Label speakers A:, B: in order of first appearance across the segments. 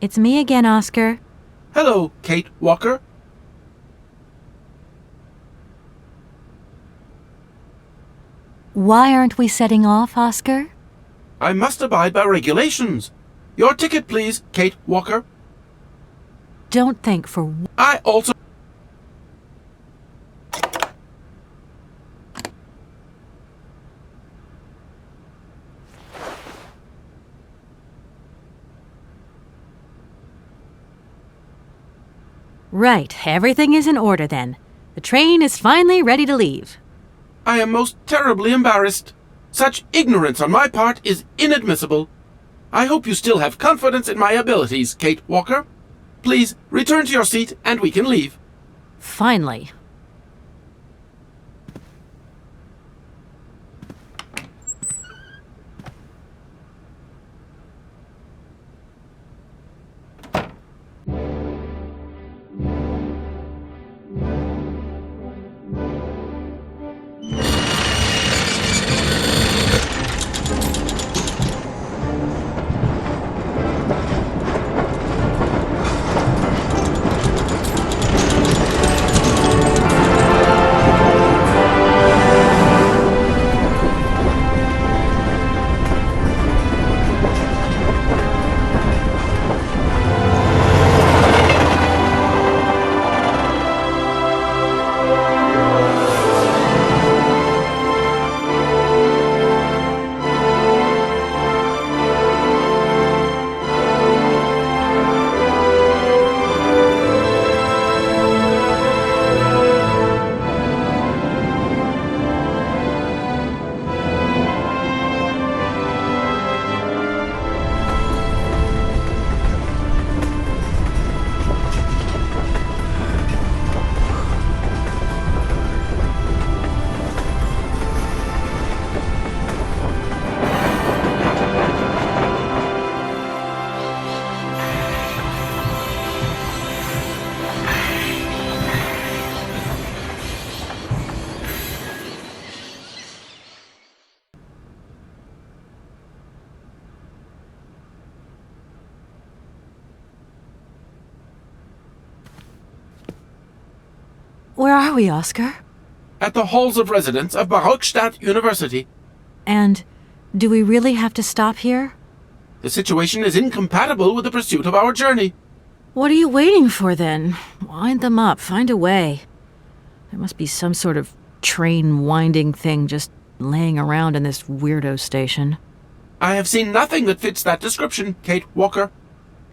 A: It's me again, Oscar.
B: Hello, Kate Walker.
A: Why aren't we setting off, Oscar?
B: I must abide by regulations. Your ticket, please, Kate Walker.
A: Don't think for...
B: I also...
A: Right, everything is in order then. The train is finally ready to leave.
B: I am most terribly embarrassed. Such ignorance on my part is inadmissible. I hope you still have confidence in my abilities, Kate Walker. Please return to your seat and we can leave.
A: Finally. Where are we, Oscar?
B: At the halls of residence of Barockstadt University.
A: And do we really have to stop here?
B: The situation is incompatible with the pursuit of our journey.
A: What are you waiting for, then? Wind them up. Find a way. There must be some sort of train-winding thing just laying around in this weirdo station.
B: I have seen nothing that fits that description, Kate Walker.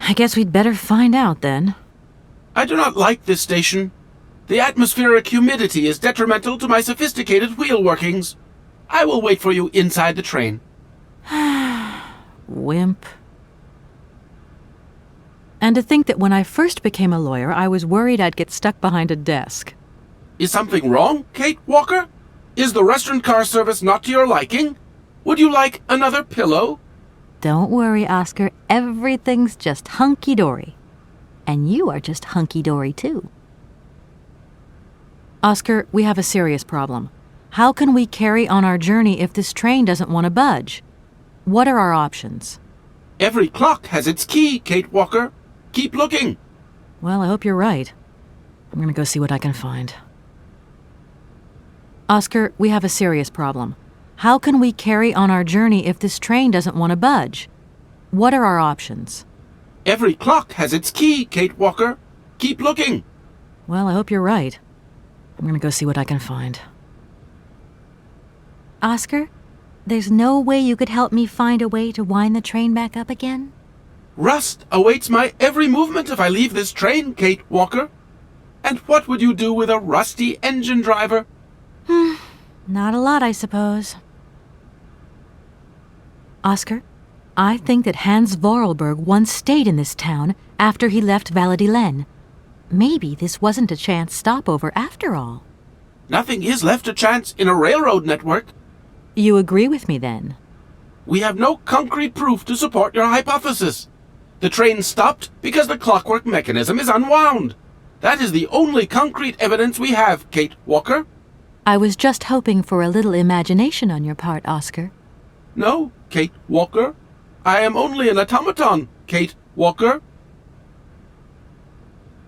A: I guess we'd better find out, then.
B: I do not like this station. The atmospheric humidity is detrimental to my sophisticated wheel workings. I will wait for you inside the train.
A: Wimp. And to think that when I first became a lawyer, I was worried I'd get stuck behind a desk.
B: Is something wrong, Kate Walker? Is the restaurant car service not to your liking? Would you like another pillow?
A: Don't worry, Oscar. Everything's just hunky-dory. And you are just hunky-dory, too. Oscar, we have a serious problem. How can we carry on our journey if this train doesn't want to budge? What are our options?
B: Every clock has its key, Kate Walker. Keep looking.
A: Well, I hope you're right. I'm gonna go see what I can find. Oscar, we have a serious problem. How can we carry on our journey if this train doesn't want to budge? What are our options?
B: Every clock has its key, Kate Walker. Keep looking.
A: Well, I hope you're right. I'm gonna go see what I can find. Oscar, there's no way you could help me find a way to wind the train back up again?
B: Rust awaits my every movement if I leave this train, Kate Walker. And what would you do with a rusty engine driver?
A: Not a lot, I suppose. Oscar, I think that Hans Vorarlberg once stayed in this town after he left Valladolid. Maybe this wasn't a chance stopover after all.
B: Nothing is left to chance in a railroad network.
A: You agree with me, then?
B: We have no concrete proof to support your hypothesis. The train stopped because the clockwork mechanism is unwound. That is the only concrete evidence we have, Kate Walker.
A: I was just hoping for a little imagination on your part, Oscar.
B: No, Kate Walker. I am only an automaton, Kate Walker.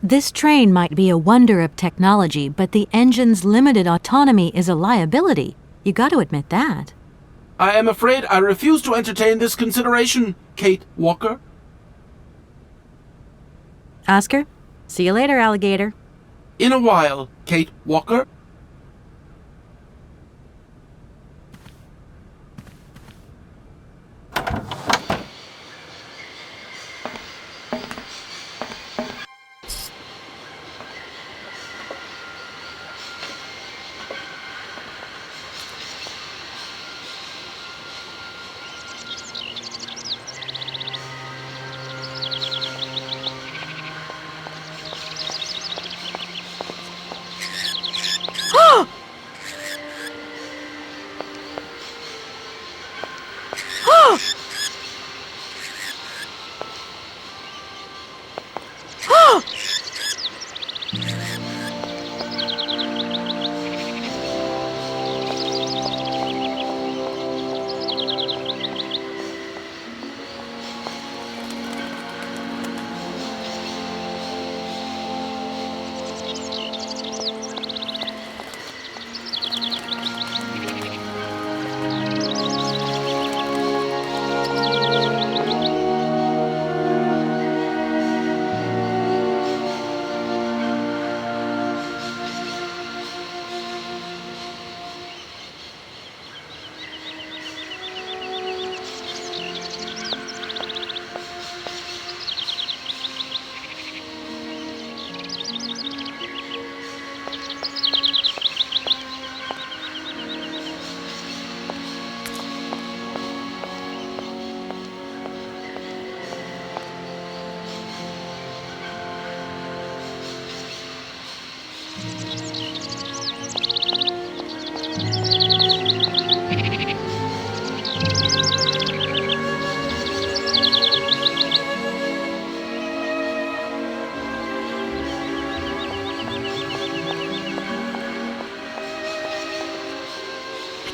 A: This train might be a wonder of technology, but the engine's limited autonomy is a liability. You got to admit that.
B: I am afraid I refuse to entertain this consideration, Kate Walker.
A: Oscar, see you later, alligator.
B: In a while, Kate Walker.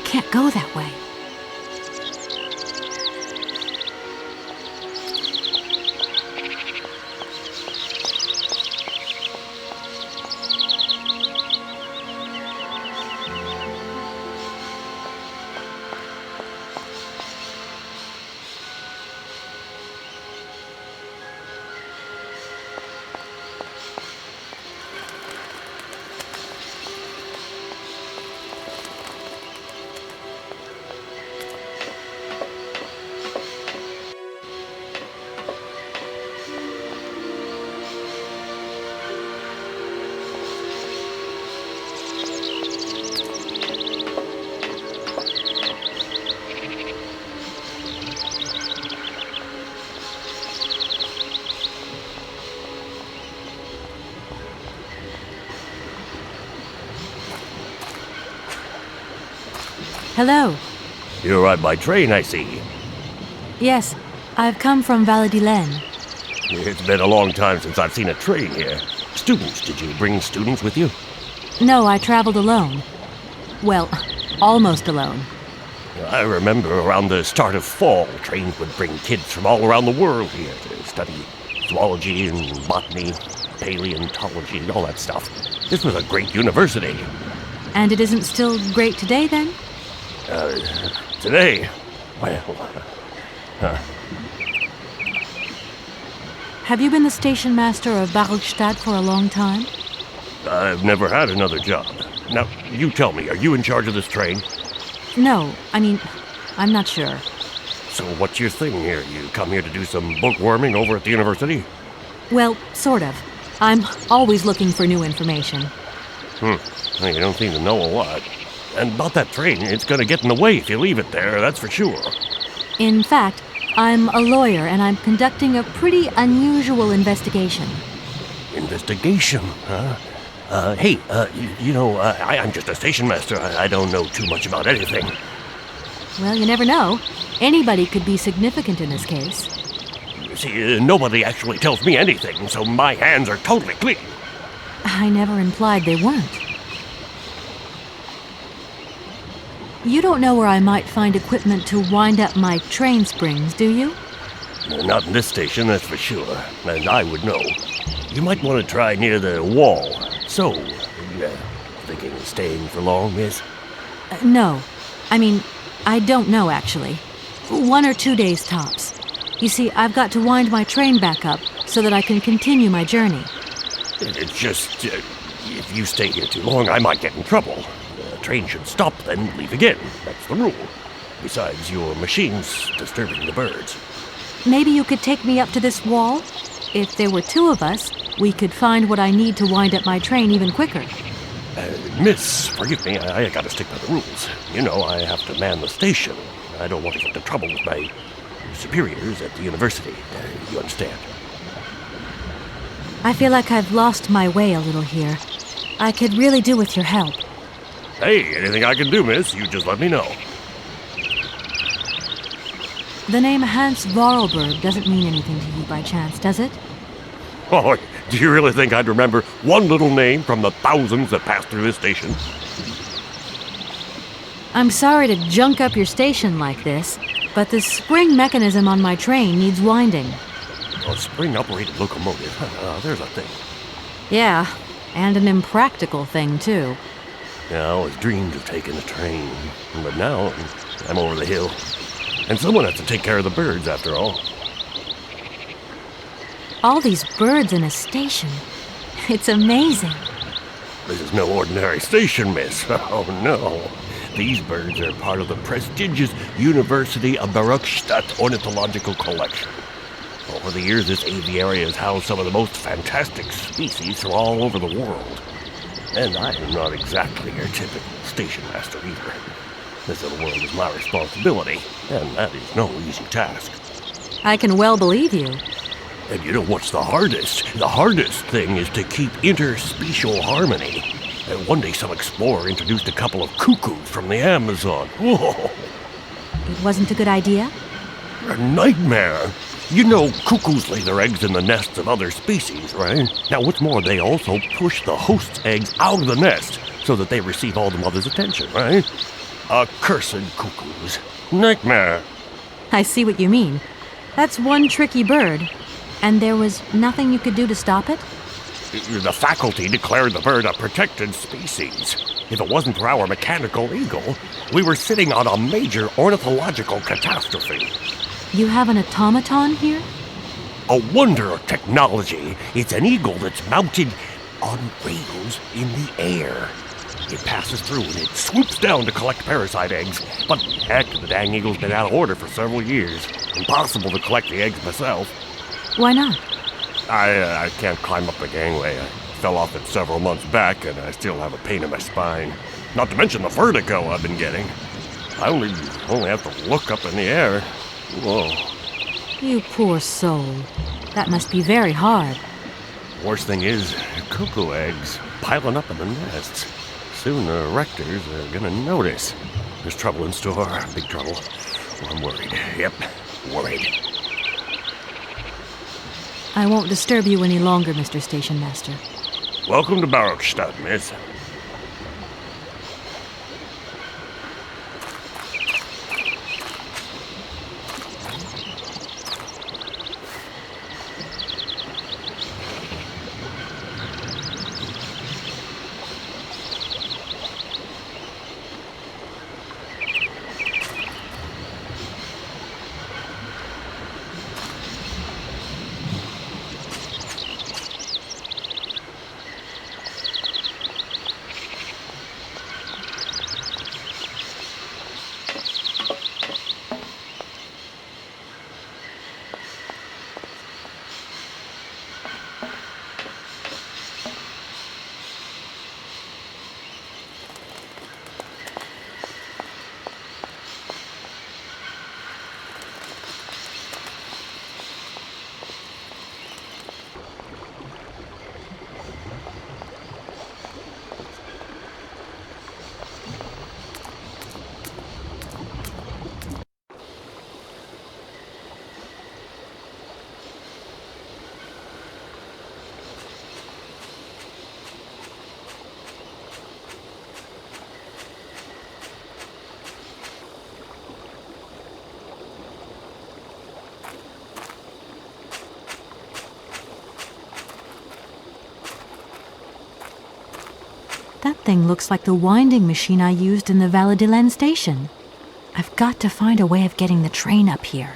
A: Can't go that way. Hello.
C: You arrived by train, I see.
A: Yes, I've come from Valladolid.
C: It's been a long time since I've seen a train here. Students, did you bring students with you?
A: No, I traveled alone. Well, almost alone.
C: I remember around the start of fall, trains would bring kids from all around the world here to study zoology and botany, paleontology, and all that stuff. This was a great university.
A: And it isn't still great today, then?
C: Today, well,
A: Have you been the station master of Barlstadt for a long time?
C: I've never had another job. Now, you tell me, are you in charge of this train?
A: No, I'm not sure.
C: So what's your thing here? You come here to do some bookworming over at the university?
A: Well, sort of. I'm always looking for new information.
C: Well, you don't seem to know a lot. And about that train, it's gonna get in the way if you leave it there, that's for sure.
A: In fact, I'm a lawyer and I'm conducting a pretty unusual investigation.
C: Investigation, huh? Hey, I'm just a station master. I don't know too much about anything.
A: Well, you never know. Anybody could be significant in this case.
C: See, nobody actually tells me anything, so my hands are totally clean.
A: I never implied they weren't. You don't know where I might find equipment to wind up my train springs, do you?
C: Not in this station, that's for sure. And I would know. You might want to try near the wall. So, thinking of staying for long, miss?
A: No. I mean, I don't know, actually. 1 or 2 days tops. You see, I've got to wind my train back up so that I can continue my journey.
C: It's just, if you stay here too long, I might get in trouble. The train should stop, then leave again. That's the rule. Besides, your machine's disturbing the birds.
A: Maybe you could take me up to this wall? If there were 2 of us, we could find what I need to wind up my train even quicker.
C: Miss, forgive me, I gotta stick by the rules. You know, I have to man the station. I don't want to get into trouble with my superiors at the university. You understand?
A: I feel like I've lost my way a little here. I could really do with your help.
C: Hey, anything I can do, miss, you just let me know.
A: The name Hans Vorarlberg doesn't mean anything to you by chance, does it?
C: Oh, do you really think I'd remember one little name from the thousands that pass through this station?
A: I'm sorry to junk up your station like this, but the spring mechanism on my train needs winding.
C: A spring-operated locomotive. There's a thing.
A: Yeah, and an impractical thing, too.
C: Yeah, I always dreamed of taking a train, but now I'm over the hill. And someone has to take care of the birds, after all.
A: All these birds in a station. It's amazing.
C: This is no ordinary station, miss. Oh, no. These birds are part of the prestigious University of Baruchstadt Ornithological Collection. Over the years, this aviary has housed some of the most fantastic species from all over the world. And I am not exactly your typical station master either. This little world is my responsibility, and that is no easy task.
A: I can well believe you.
C: And you know what's the hardest? The hardest thing is to keep interspecial harmony. And one day some explorer introduced a couple of cuckoos from the Amazon. Whoa!
A: It wasn't a good idea?
C: A nightmare! You know, cuckoos lay their eggs in the nests of other species, right? Now, what's more, they also push the host's eggs out of the nest so that they receive all the mother's attention, right? Accursed cuckoos. Nightmare.
A: I see what you mean. That's one tricky bird. And there was nothing you could do to stop it?
C: The faculty declared the bird a protected species. If it wasn't for our mechanical eagle, we were sitting on a major ornithological catastrophe.
A: You have an automaton here?
C: A wonder of technology. It's an eagle that's mounted on rails in the air. It passes through and it swoops down to collect parasite eggs. But heck, the dang eagle's been out of order for several years. Impossible to collect the eggs myself.
A: Why not?
C: I can't climb up the gangway. I fell off it several months back and I still have a pain in my spine. Not to mention the vertigo I've been getting. I only have to look up in the air. Whoa.
A: You poor soul. That must be very hard.
C: Worst thing is, cuckoo eggs piling up in the nests. Soon the rectors are gonna notice. There's trouble in store, big trouble. Well, I'm worried. Yep, worried.
A: I won't disturb you any longer, Mr. Station Master.
C: Welcome to Baruchstadt, miss.
A: thing looks like the winding machine I used in the Valladolid station. I've got to find a way of getting the train up here.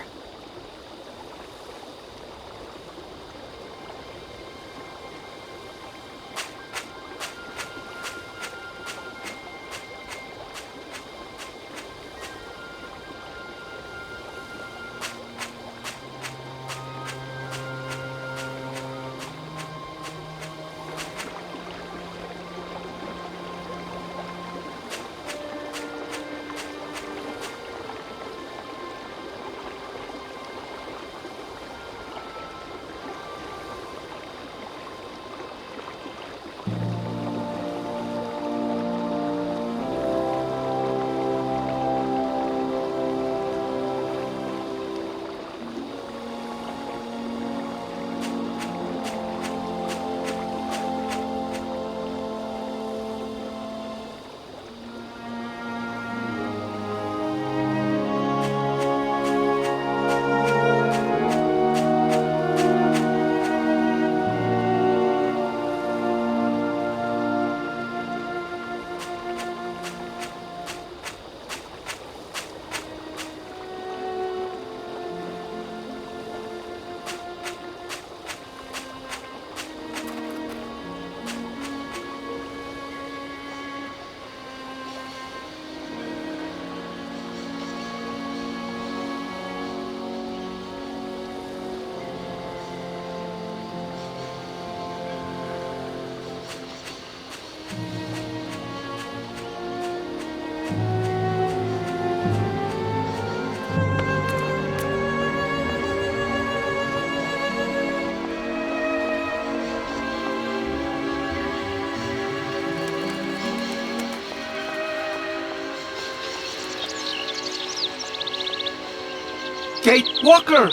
B: Kate Walker!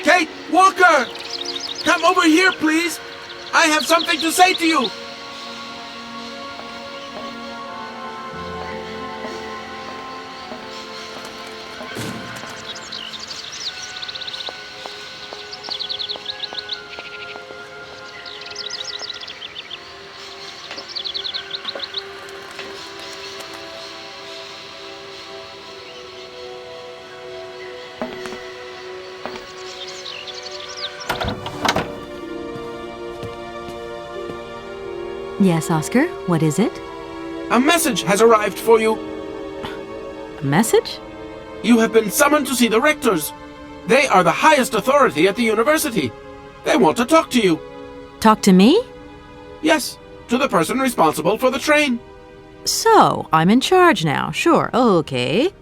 B: Kate Walker! Come over here, please! I have something to say to you!
A: Yes, Oscar, what is it?
B: A message has arrived for you.
A: A message?
B: You have been summoned to see the rectors. They are the highest authority at the university. They want to talk to you.
A: Talk to me?
B: Yes, to the person responsible for the train.
A: So, I'm in charge now, sure, okay.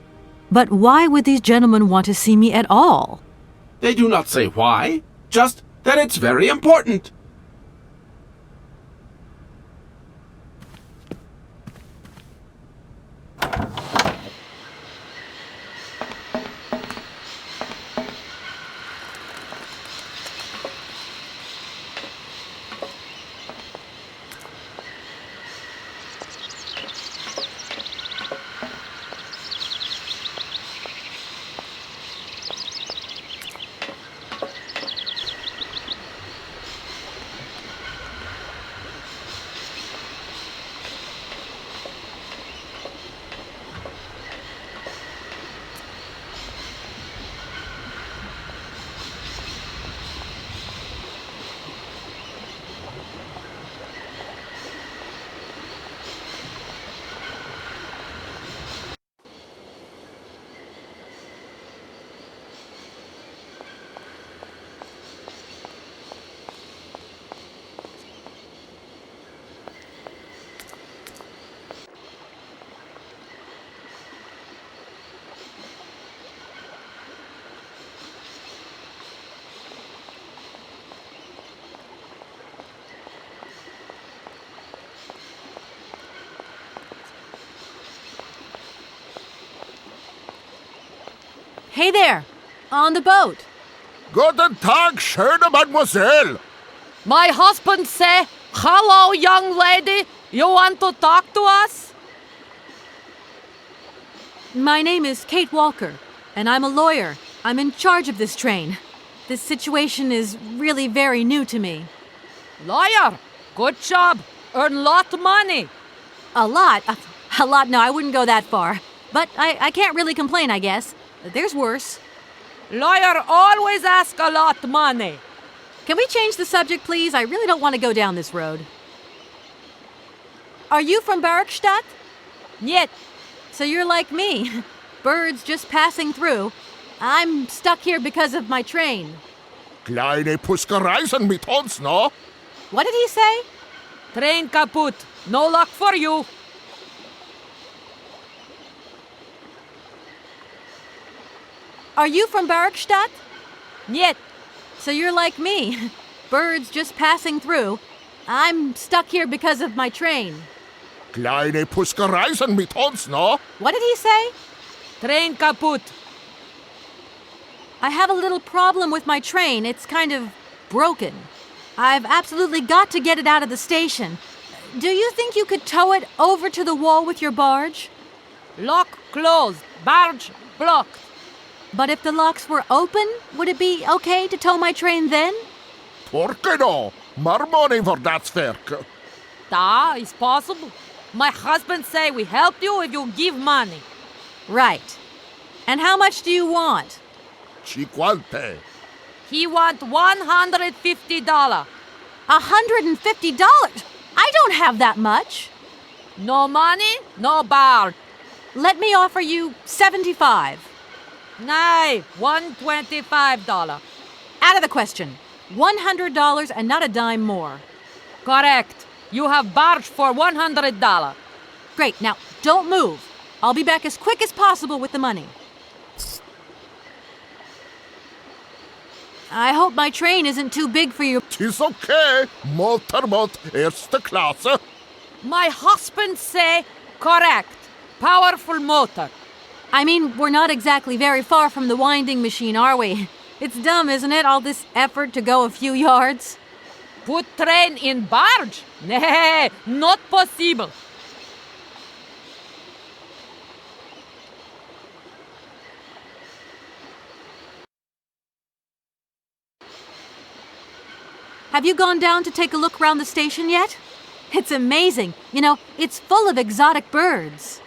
A: But why would these gentlemen want to see me at all?
B: They do not say why, just that it's very important.
A: Hey there! On the boat!
D: Guten Tag, schöne Mademoiselle.
E: My husband say, "Hello, young lady. You want to talk to us?"
A: My name is Kate Walker, and I'm a lawyer. I'm in charge of this train. This situation is really very new to me.
E: Lawyer, good job. Earn lot money.
A: A lot. A lot, no, I wouldn't go that far. But I can't really complain, I guess. There's worse.
E: Lawyer always ask a lot money.
A: Can we change the subject, please? I really don't want to go down this road. Are you from Bergstadt?
E: Niet.
A: So you're like me. Birds just passing through. I'm stuck here because of my train.
D: Kleine Puskereisen mit uns, no?
A: What did he say?
E: Train kaput. No luck for you.
A: Are you from Bergstadt?
E: Niet.
A: So you're like me. Birds just passing through. I'm stuck here because of my train.
D: Kleine Puskereisen mit uns, no?
A: What did he say?
E: Train kaput.
A: I have a little problem with my train. It's kind of broken. I've absolutely got to get it out of the station. Do you think you could tow it over to the wall with your barge?
E: Lock closed. Barge blocked.
A: But if the locks were open, would it be okay to tow my train then?
D: Porke no? More money for that werk.
E: Da is possible. My husband say we help you if you give money.
A: Right. And how much do you want?
D: Cinquante.
E: He want $150.
A: $150? I don't have that much.
E: No money, no barge.
A: Let me offer you $75.
E: Nay, $125.
A: Out of the question. $100 and not a dime more.
E: Correct. You have barge for $100.
A: Great. Now, don't move. I'll be back as quick as possible with the money. I hope my train isn't too big for you.
D: Tis okay. Motorboat erste Klasse.
E: My husband say correct. Powerful motor.
A: I mean, we're not exactly very far from the winding machine, are we? It's dumb, isn't it, all this effort to go a few yards?
E: Put train in barge? Nay, not possible.
A: Have you gone down to take a look around the station yet? It's amazing. You know, it's full of exotic birds.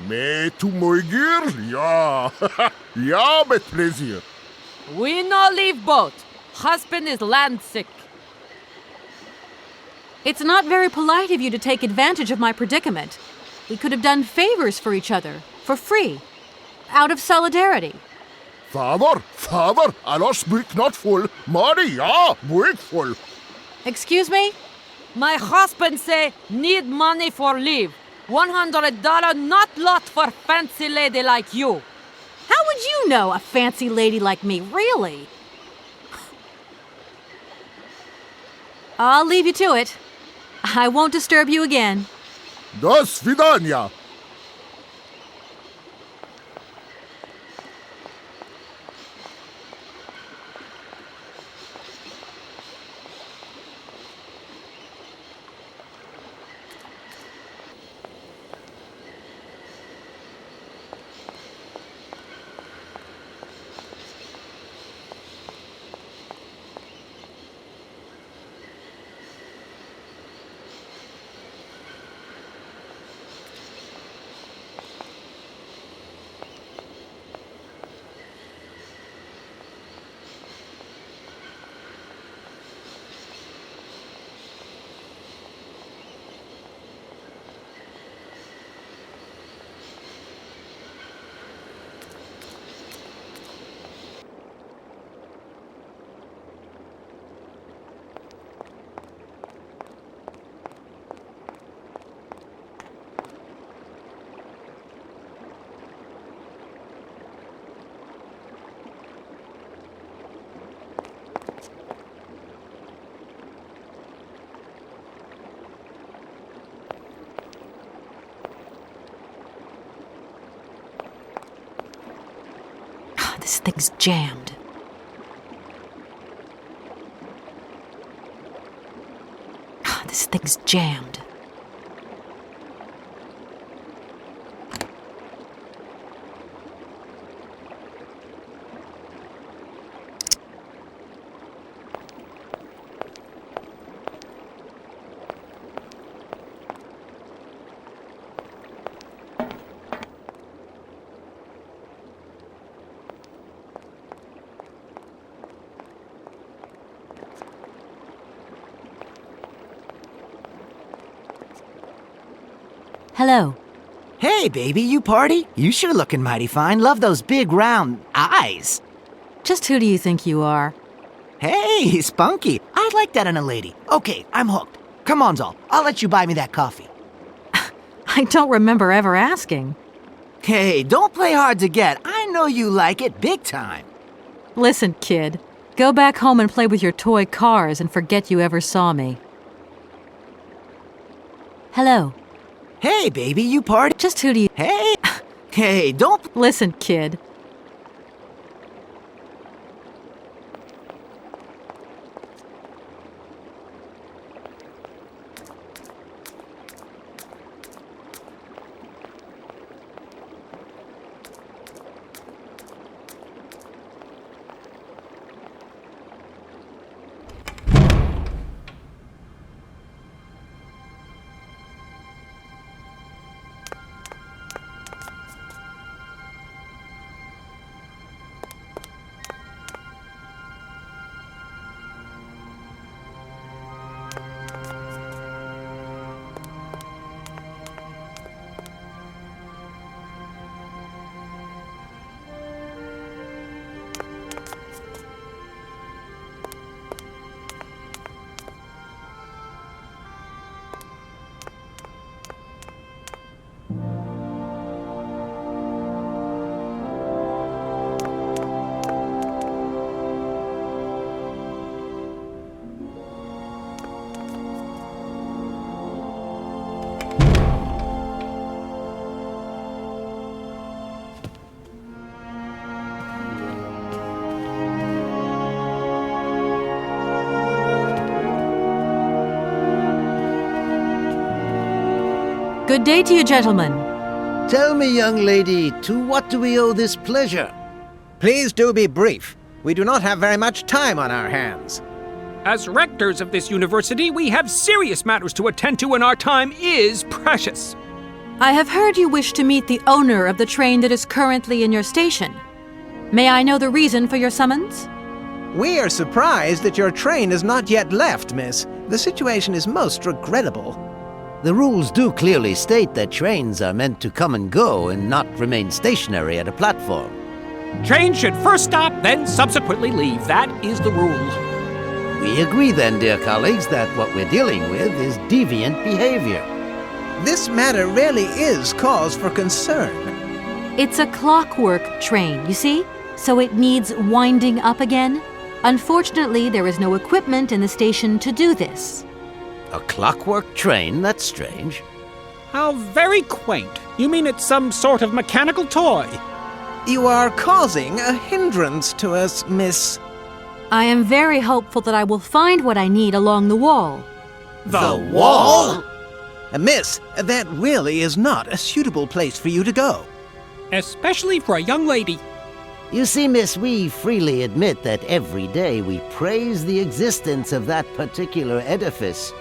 D: Me to moigir? Ja. Ja, met plezier.
E: We no leave boat. Husband is land sick.
A: It's not very polite of you to take advantage of my predicament. We could have done favors for each other, for free, out of solidarity.
D: Father, alles buik not full. Money, ja, buik full.
A: Excuse me?
E: My husband say need money for leave. $100 not lot for fancy lady like you.
A: How would you know, a fancy lady like me, really? I'll leave you to it. I won't disturb you again.
D: Do svidania.
A: This thing's jammed. This thing's jammed. Hello.
F: Hey, baby, you party? You sure looking mighty fine. Love those big round eyes.
A: Just who do you think you are?
F: Hey, spunky. I'd like that in a lady. Okay, I'm hooked. Come on, Zol. I'll let you buy me that coffee.
A: I don't remember ever asking.
F: Hey, don't play hard to get. I know you like it big time.
A: Listen, kid. Go back home and play with your toy cars and forget you ever saw me. Hello.
F: Hey, baby, you party?
A: Just who do you...
F: Hey. Hey, don't...
A: Listen, kid. Good day to you, gentlemen.
G: Tell me, young lady, to what do we owe this pleasure?
H: Please do be brief. We do not have very much time on our hands.
I: As rectors of this university, we have serious matters to attend to, and our time is precious.
A: I have heard you wish to meet the owner of the train that is currently in your station. May I know the reason for your summons?
H: We are surprised that your train has not yet left, miss. The situation is most regrettable.
G: The rules do clearly state that trains are meant to come and go and not remain stationary at a platform.
I: Trains should first stop, then subsequently leave. That is the rule.
G: We agree then, dear colleagues, that what we're dealing with is deviant behavior.
H: This matter really is cause for concern.
A: It's a clockwork train, you see? So it needs winding up again. Unfortunately, there is no equipment in the station to do this.
G: A clockwork train? That's strange.
I: How very quaint. You mean it's some sort of mechanical toy?
H: You are causing a hindrance to us, miss.
A: I am very hopeful that I will find what I need along the wall.
H: The wall? Miss, that really is not a suitable place for you to go.
I: Especially for a young lady.
G: You see, miss, we freely admit that every day we praise the existence of that particular edifice.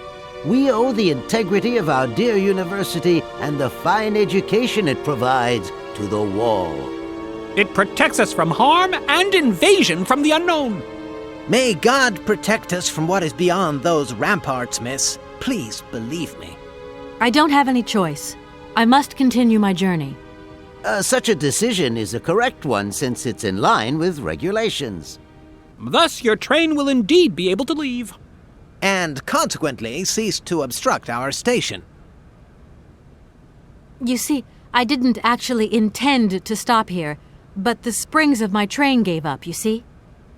G: We owe the integrity of our dear university and the fine education it provides to the wall.
I: It protects us from harm and invasion from the unknown.
H: May God protect us from what is beyond those ramparts, miss. Please believe me.
A: I don't have any choice. I must continue my journey.
G: Such a decision is a correct one since it's in line with regulations.
I: Thus, your train will indeed be able to leave.
H: And consequently cease to obstruct our station.
A: You see, I didn't actually intend to stop here, but the springs of my train gave up, you see?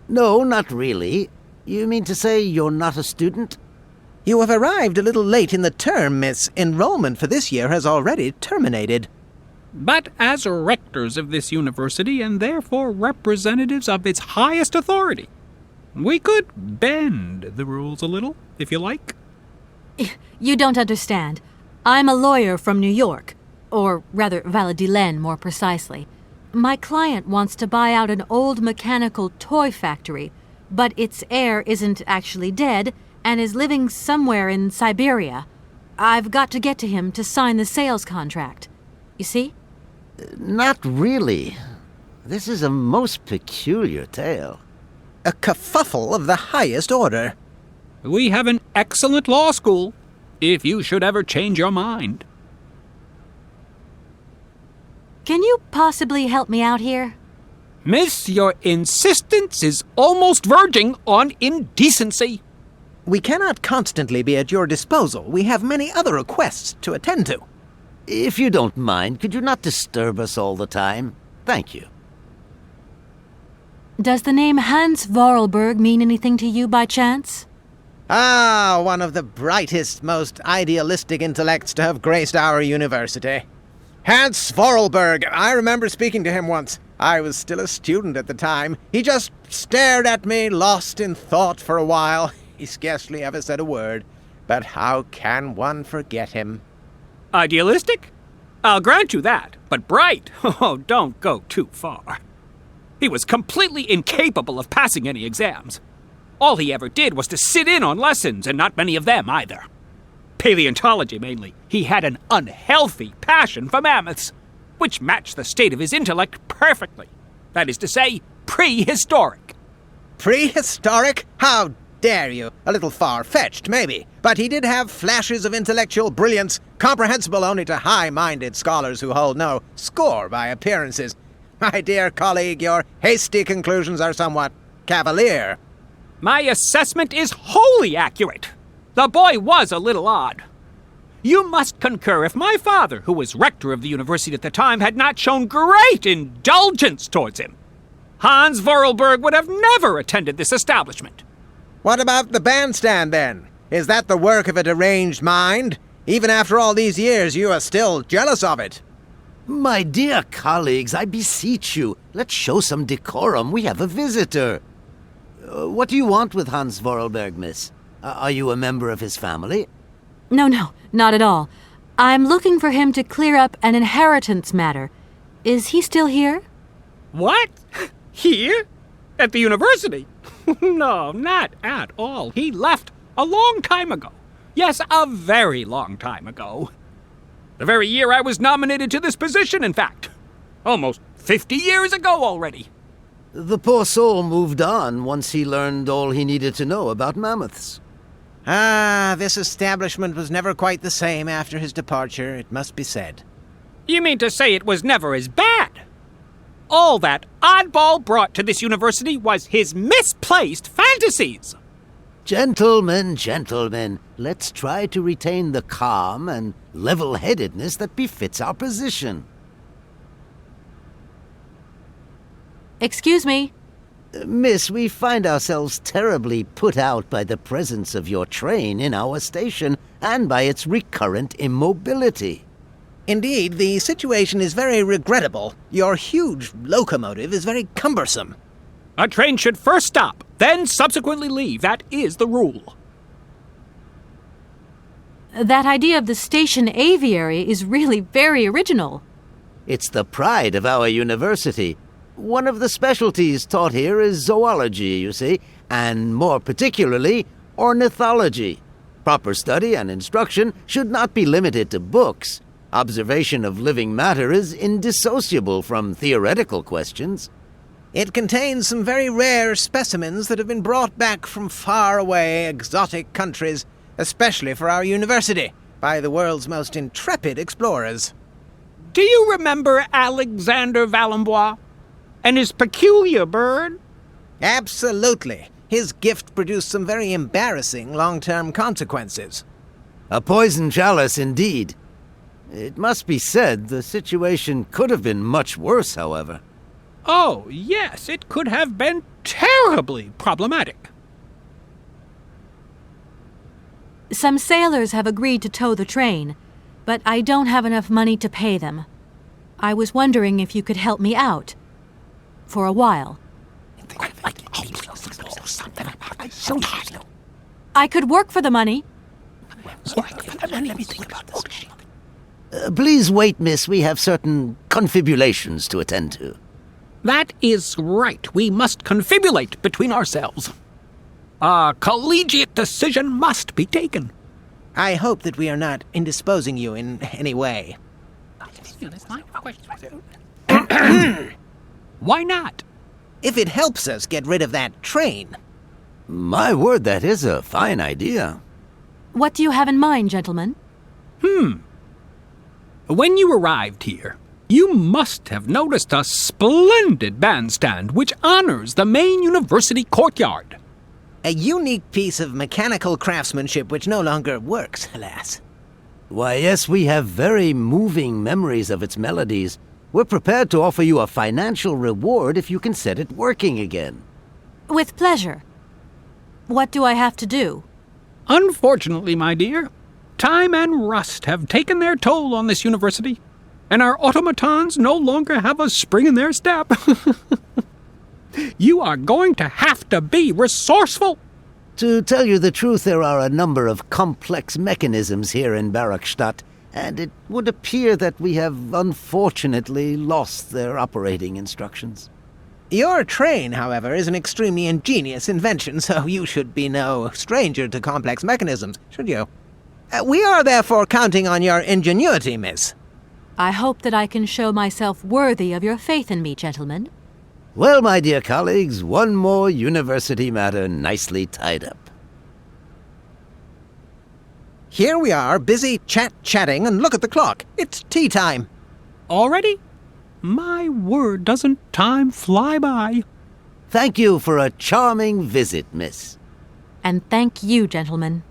G: No, not really. You mean to say you're not a student?
H: You have arrived a little late in the term, miss. Enrollment for this year has already terminated.
I: But as rectors of this university, and therefore representatives of its highest authority, we could bend the rules a little, if you like.
A: You don't understand. I'm a lawyer from New York, or rather Valladolid more precisely. My client wants to buy out an old mechanical toy factory, but its heir isn't actually dead and is living somewhere in Syberia. I've got to get to him to sign the sales contract. You see?
G: Not really. This is a most peculiar tale.
H: A kerfuffle of the highest order.
I: We have an excellent law school, if you should ever change your mind.
A: Can you possibly help me out here?
I: Miss, your insistence is almost verging on indecency.
H: We cannot constantly be at your disposal. We have many other requests to attend to.
G: If you don't mind, could you not disturb us all the time? Thank you.
A: Does the name Hans Vorarlberg mean anything to you by chance?
H: Ah, one of the brightest, most idealistic intellects to have graced our university. Hans Vorarlberg. I remember speaking to him once. I was still a student at the time. He just stared at me, lost in thought for a while. He scarcely ever said a word. But how can one forget him?
I: Idealistic? I'll grant you that, but bright? Oh, don't go too far. He was completely incapable of passing any exams. All he ever did was to sit in on lessons, and not many of them either. Paleontology, mainly. He had an unhealthy passion for mammoths, which matched the state of his intellect perfectly. That is to say, prehistoric.
H: Prehistoric? How dare you? A little far-fetched, maybe. But he did have flashes of intellectual brilliance, comprehensible only to high-minded scholars who hold no score by appearances. My dear colleague, your hasty conclusions are somewhat cavalier.
I: My assessment is wholly accurate. The boy was a little odd. You must concur if my father, who was rector of the university at the time, had not shown great indulgence towards him. Hans Vorarlberg would have never attended this establishment.
H: What about the bandstand, then? Is that the work of a deranged mind? Even after all these years, you are still jealous of it.
G: My dear colleagues, I beseech you, let's show some decorum. We have a visitor. What do you want with Hans Vorarlberg, miss? Are you a member of his family?
A: No, not at all. I'm looking for him to clear up an inheritance matter. Is he still here?
I: What? Here? At the university? No, not at all. He left a long time ago. Yes, a very long time ago. The very year I was nominated to this position, in fact. Almost 50 years ago already.
G: The poor soul moved on once he learned all he needed to know about mammoths.
H: Ah, this establishment was never quite the same after his departure, it must be said.
I: You mean to say it was never as bad? All that oddball brought to this university was his misplaced fantasies.
G: Gentlemen, let's try to retain the calm and level-headedness that befits our position.
A: Excuse me.
G: Miss, we find ourselves terribly put out by the presence of your train in our station and by its recurrent immobility.
H: Indeed, the situation is very regrettable. Your huge locomotive is very cumbersome.
I: A train should first stop, then subsequently leave. That is the rule.
A: That idea of the station aviary is really very original.
G: It's the pride of our university. One of the specialties taught here is zoology, you see, and more particularly, ornithology. Proper study and instruction should not be limited to books. Observation of living matter is indissociable from theoretical questions.
H: It contains some very rare specimens that have been brought back from far-away, exotic countries, especially for our university, by the world's most intrepid explorers.
I: Do you remember Alexander Valenbois and his peculiar bird?
H: Absolutely. His gift produced some very embarrassing long-term consequences.
G: A poison chalice, indeed. It must be said the situation could have been much worse, however.
I: Oh, yes, it could have been terribly problematic.
A: Some sailors have agreed to tow the train, but I don't have enough money to pay them. I was wondering if you could help me out. For a while. I could work for the money.
G: Please wait, miss. We have certain confibulations to attend to.
I: That is right. We must confibulate between ourselves. A collegiate decision must be taken.
H: I hope that we are not indisposing you in any way.
I: Why not?
H: If it helps us get rid of that train.
G: My word, that is a fine idea.
A: What do you have in mind, gentlemen?
I: When you arrived here, You must have noticed a splendid bandstand which honors the main university courtyard.
H: A unique piece of mechanical craftsmanship which no longer works, alas.
G: Why, yes, we have very moving memories of its melodies. We're prepared to offer you a financial reward if you can set it working again.
A: With pleasure. What do I have to do?
I: Unfortunately, my dear, time and rust have taken their toll on this university, and our automatons no longer have a spring in their step. You are going to have to be resourceful.
G: To tell you the truth, there are a number of complex mechanisms here in Barakstadt, and it would appear that we have unfortunately lost their operating instructions.
H: Your train, however, is an extremely ingenious invention, so you should be no stranger to complex mechanisms, should you? We are therefore counting on your ingenuity, miss.
A: I hope that I can show myself worthy of your faith in me, gentlemen.
G: Well, my dear colleagues, one more university matter nicely tied up.
H: Here we are, busy chatting, and look at the clock. It's tea time.
I: Already? My word, doesn't time fly by?
G: Thank you for a charming visit, miss.
A: And thank you, gentlemen.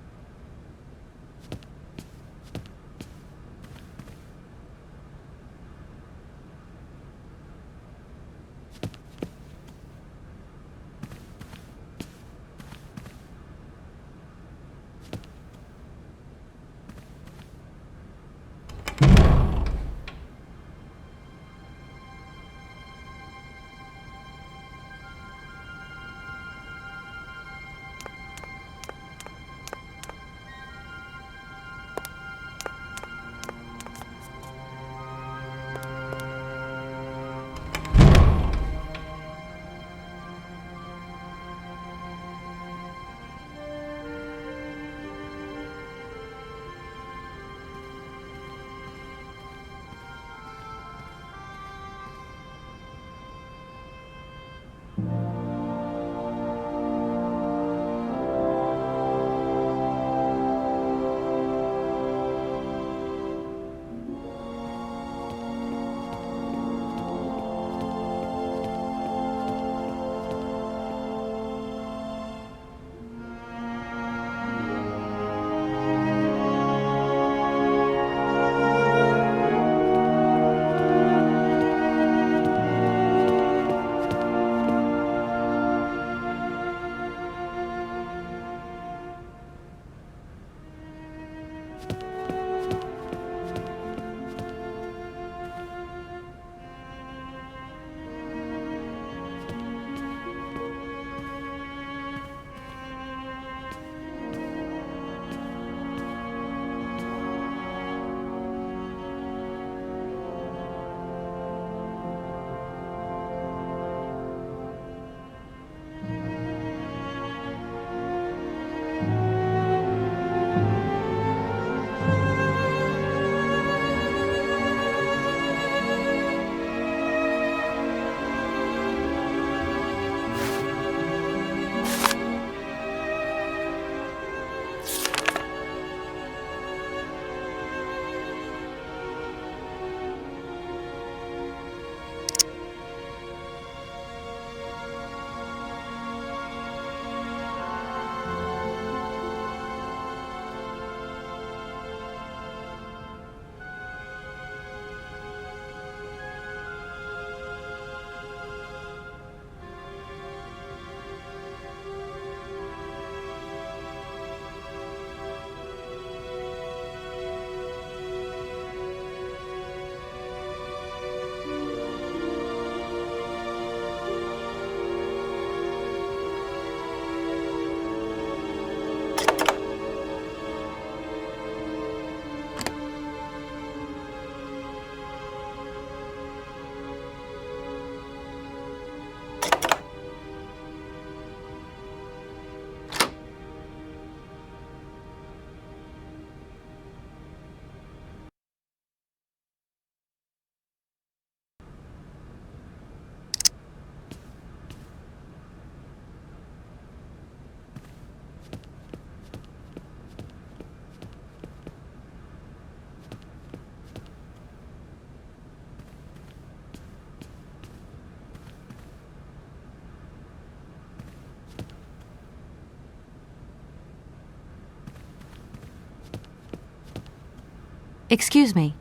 A: Excuse me.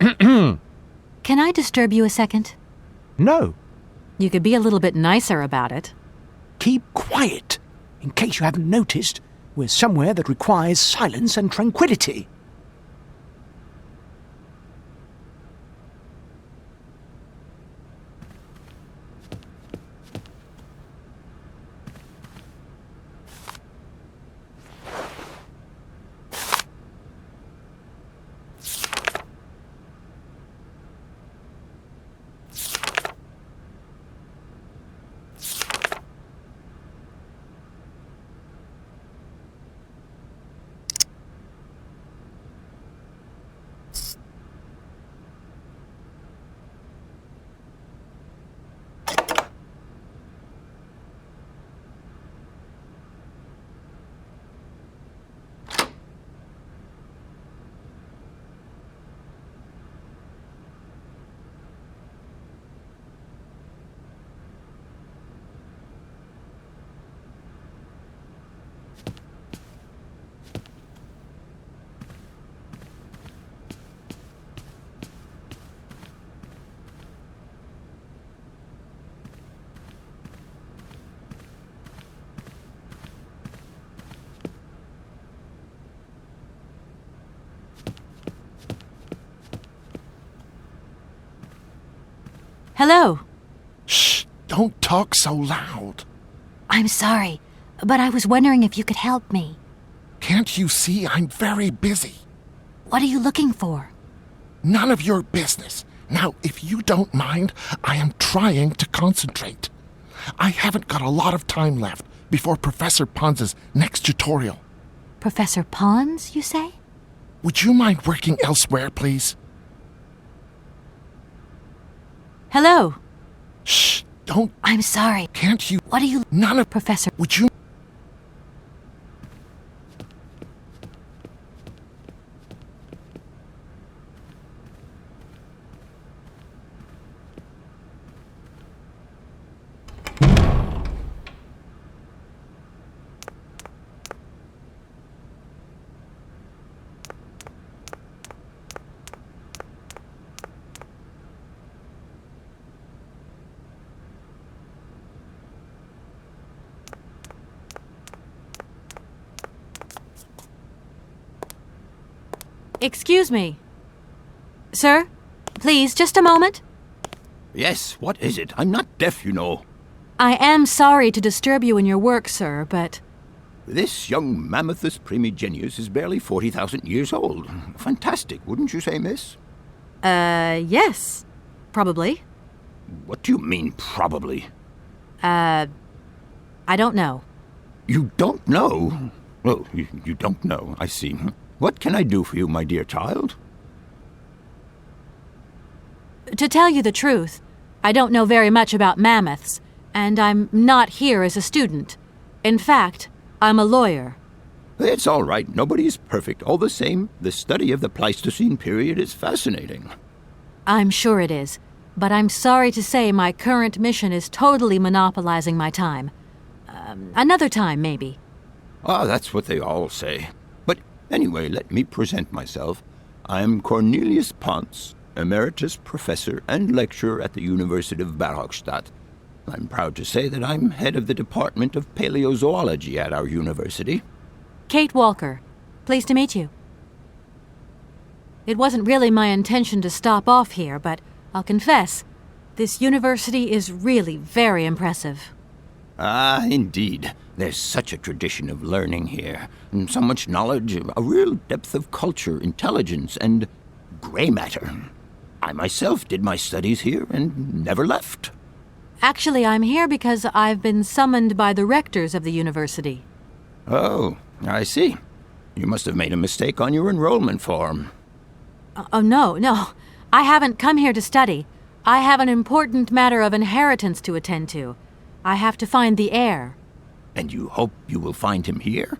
A: Can I disturb you a second?
J: No.
A: You could be a little bit nicer about it.
J: Keep quiet. In case you haven't noticed, we're somewhere that requires silence and tranquility.
A: Hello.
D: Shh! Don't talk so loud.
A: I'm sorry, but I was wondering if you could help me.
D: Can't you see I'm very busy?
A: What are you looking for?
D: None of your business. Now, if you don't mind, I am trying to concentrate. I haven't got a lot of time left before Professor Pons's next tutorial.
A: Professor Pons, you say?
D: Would you mind working elsewhere, please?
A: Hello.
D: Shh! Don't...
A: I'm sorry.
D: Can't you...
A: What are you...
D: None of...
A: Professor...
D: Would you...
A: Excuse me. Sir? Please, just a moment.
K: Yes, what is it? I'm not deaf, you know.
A: I am sorry to disturb you in your work, sir, but...
K: This young Mammothus primigenius is barely 40,000 years old. Fantastic, wouldn't you say, miss?
A: Yes. Probably.
K: What do you mean, probably?
A: I don't know.
K: You don't know? Oh, you don't know, I see. What can I do for you, my dear child?
A: To tell you the truth, I don't know very much about mammoths, and I'm not here as a student. In fact, I'm a lawyer.
K: It's all right. Nobody is perfect. All the same, the study of the Pleistocene period is fascinating.
A: I'm sure it is, but I'm sorry to say my current mission is totally monopolizing my time. Another time, maybe.
K: Ah, that's what they all say. But anyway, let me present myself. I am Cornelius Pons, Emeritus Professor and Lecturer at the University of Barrockstadt. I'm proud to say that I'm head of the Department of Paleozoology at our university.
A: Kate Walker. Pleased to meet you. It wasn't really my intention to stop off here, but I'll confess, this university is really very impressive.
K: Ah, indeed. There's such a tradition of learning here, and so much knowledge, a real depth of culture, intelligence, and gray matter. I myself did my studies here and never left.
A: Actually, I'm here because I've been summoned by the rectors of the university.
K: Oh, I see. You must have made a mistake on your enrollment form.
A: Oh, no. I haven't come here to study. I have an important matter of inheritance to attend to. I have to find the heir.
K: And you hope you will find him here?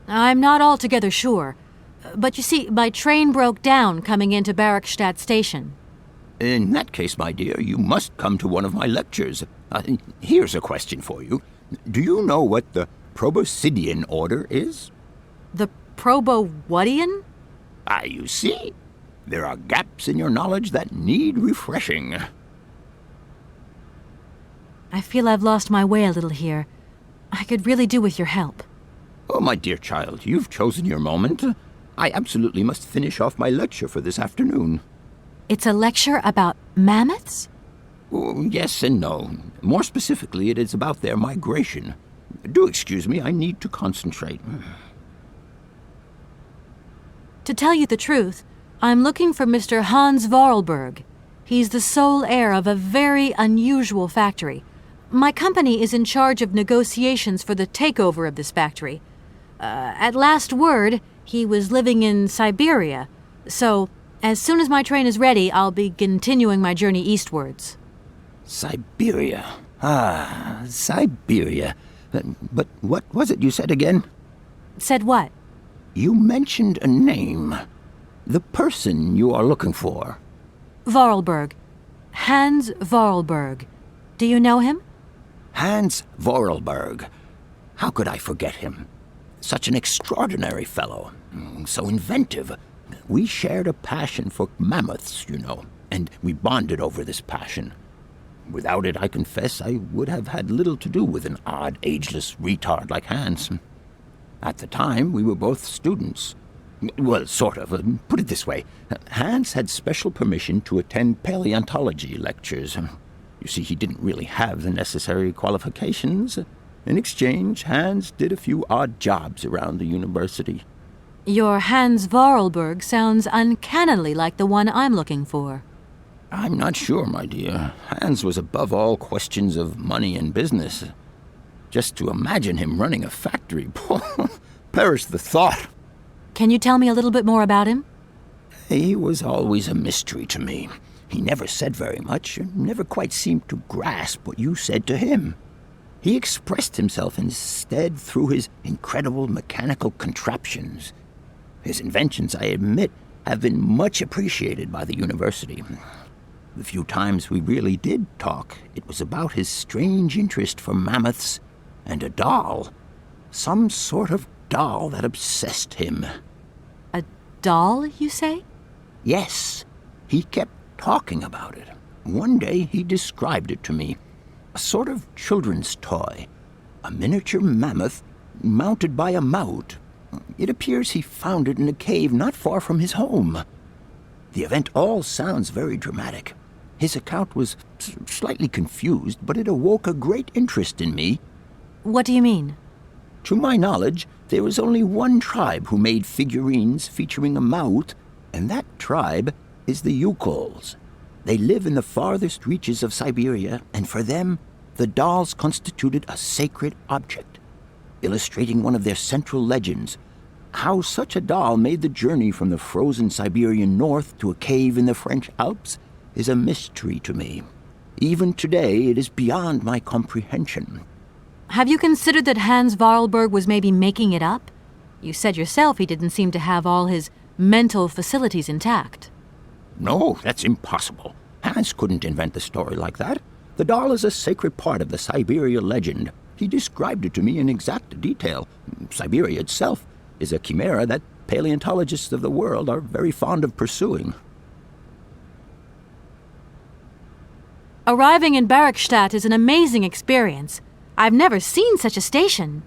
A: I'm not altogether sure. But you see, my train broke down coming into Barrockstadt Station.
K: In that case, my dear, you must come to one of my lectures. Here's a question for you. Do you know what the Proboscidean order is?
A: The Probowhatian?
K: Ah, you see? There are gaps in your knowledge that need refreshing.
A: I feel I've lost my way a little here. I could really do with your help.
K: Oh, my dear child, you've chosen your moment. I absolutely must finish off my lecture for this afternoon.
A: It's a lecture about mammoths?
K: Oh, yes and no. More specifically, it is about their migration. Do excuse me, I need to concentrate.
A: To tell you the truth, I'm looking for Mr. Hans Vorarlberg. He's the sole heir of a very unusual factory. My company is in charge of negotiations for the takeover of this factory. At last word, he was living in Syberia. So, as soon as my train is ready, I'll be continuing my journey eastwards.
K: Syberia. Ah, Syberia. But what was it you said again?
A: Said what?
K: You mentioned a name. The person you are looking for.
A: Vorarlberg. Hans Vorarlberg. Do you know him?
K: Hans Vorarlberg. How could I forget him? Such an extraordinary fellow. So inventive. We shared a passion for mammoths, you know, and we bonded over this passion. Without it, I confess, I would have had little to do with an odd, ageless retard like Hans. At the time, we were both students. Well, sort of. Put it this way. Hans had special permission to attend paleontology lectures. You see, he didn't really have the necessary qualifications. In exchange, Hans did a few odd jobs around the university.
A: Your Hans Vorarlberg sounds uncannily like the one I'm looking for.
K: I'm not sure, my dear. Hans was above all questions of money and business. Just to imagine him running a factory, perish the thought.
A: Can you tell me a little bit more about him?
K: He was always a mystery to me. He never said very much, and never quite seemed to grasp what you said to him. He expressed himself instead through his incredible mechanical contraptions. His inventions, I admit, have been much appreciated by the university. The few times we really did talk, it was about his strange interest for mammoths and a doll. Some sort of doll that obsessed him.
A: A doll, you say?
K: Yes. He kept talking about it. One day he described it to me. A sort of children's toy. A miniature mammoth mounted by a maut. It appears he found it in a cave not far from his home. The event all sounds very dramatic. His account was slightly confused, but it awoke a great interest in me.
A: What do you mean?
K: To my knowledge, there is only one tribe who made figurines featuring a maut, and that tribe is the Yukols. They live in the farthest reaches of Syberia, and for them, the dolls constituted a sacred object, illustrating one of their central legends. How such a doll made the journey from the frozen Siberian north to a cave in the French Alps is a mystery to me. Even today, it is beyond my comprehension.
A: Have you considered that Hans Vorarlberg was maybe making it up? You said yourself he didn't seem to have all his mental facilities intact.
K: No, that's impossible. Hans couldn't invent a story like that. The doll is a sacred part of the Syberia legend. He described it to me in exact detail. Syberia itself is a chimera that paleontologists of the world are very fond of pursuing.
A: Arriving in Barrackstadt is an amazing experience. I've never seen such a station.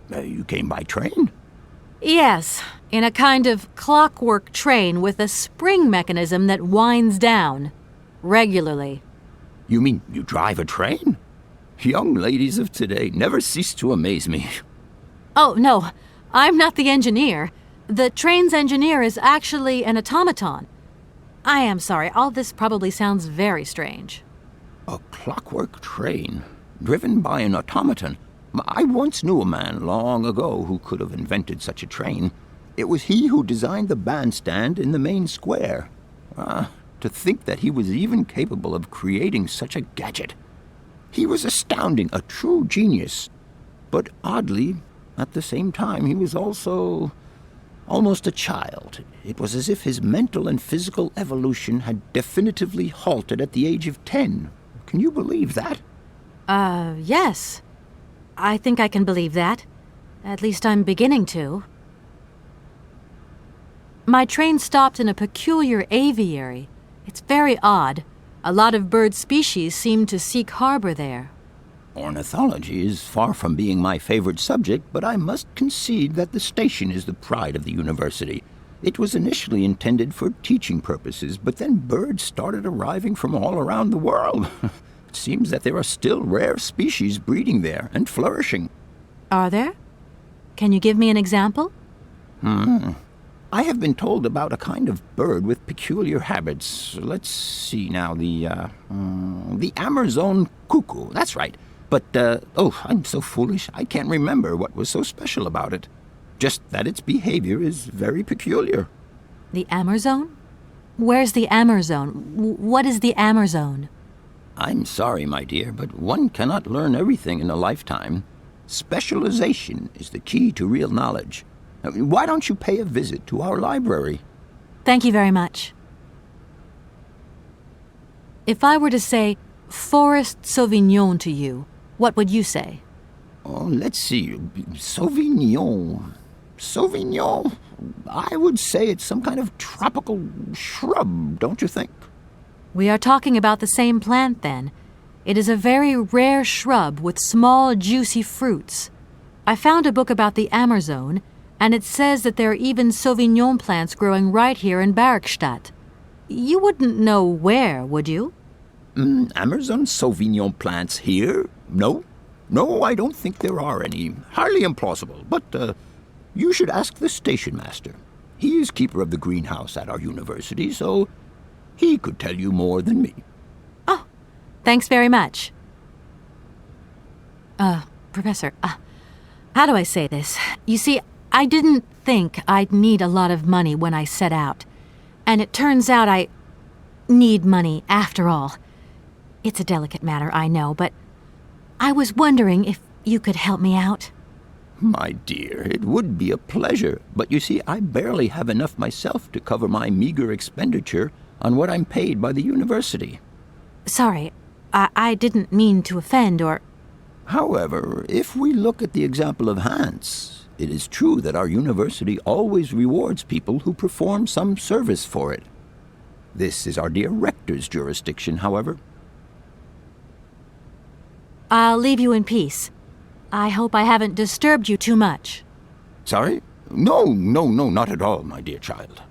K: You came by train?
A: Yes, in a kind of clockwork train with a spring mechanism that winds down. Regularly.
K: You mean you drive a train? Young ladies of today never cease to amaze me.
A: Oh, no, I'm not the engineer. The train's engineer is actually an automaton. I am sorry, all this probably sounds very strange.
K: A clockwork train, driven by an automaton. I once knew a man long ago who could have invented such a train. It was he who designed the bandstand in the main square. To think that he was even capable of creating such a gadget. He was astounding, a true genius. But oddly, at the same time, he was also almost a child. It was as if his mental and physical evolution had definitively halted at the age of 10. Can you believe that?
A: Yes. I think I can believe that. At least I'm beginning to. My train stopped in a peculiar aviary. It's very odd. A lot of bird species seem to seek harbor there.
K: Ornithology is far from being my favorite subject, but I must concede that the station is the pride of the university. It was initially intended for teaching purposes, but then birds started arriving from all around the world. It seems that there are still rare species breeding there and flourishing.
A: Are there? Can you give me an example?
K: I have been told about a kind of bird with peculiar habits. Let's see now, the Amazon cuckoo. That's right. But, I'm so foolish. I can't remember what was so special about it. Just that its behavior is very peculiar.
A: The Amazon? Where's the Amazon? What is the Amazon?
K: I'm sorry, my dear, but one cannot learn everything in a lifetime. Specialization is the key to real knowledge. Why don't you pay a visit to our library?
A: Thank you very much. If I were to say Forest Sauvignon to you, what would you say?
K: Oh, let's see. Sauvignon. Sauvignon? I would say it's some kind of tropical shrub, don't you think?
A: We are talking about the same plant, then. It is a very rare shrub with small, juicy fruits. I found a book about the Amazon, and it says that there are even Sauvignon plants growing right here in Bergstadt. You wouldn't know where, would you?
K: Amazon Sauvignon plants here? No. No, I don't think there are any. Highly implausible. But, you should ask the station master. He is keeper of the greenhouse at our university, so he could tell you more than me.
A: Oh, thanks very much. Professor, how do I say this? You see, I didn't think I'd need a lot of money when I set out. And it turns out I need money after all. It's a delicate matter, I know, but I was wondering if you could help me out.
K: My dear, it would be a pleasure. But you see, I barely have enough myself to cover my meager expenditure on what I'm paid by the university.
A: Sorry, I didn't mean to offend or...
K: However, if we look at the example of Hans, it is true that our university always rewards people who perform some service for it. This is our dear rector's jurisdiction, however.
A: I'll leave you in peace. I hope I haven't disturbed you too much.
K: Sorry? No, not at all, my dear child.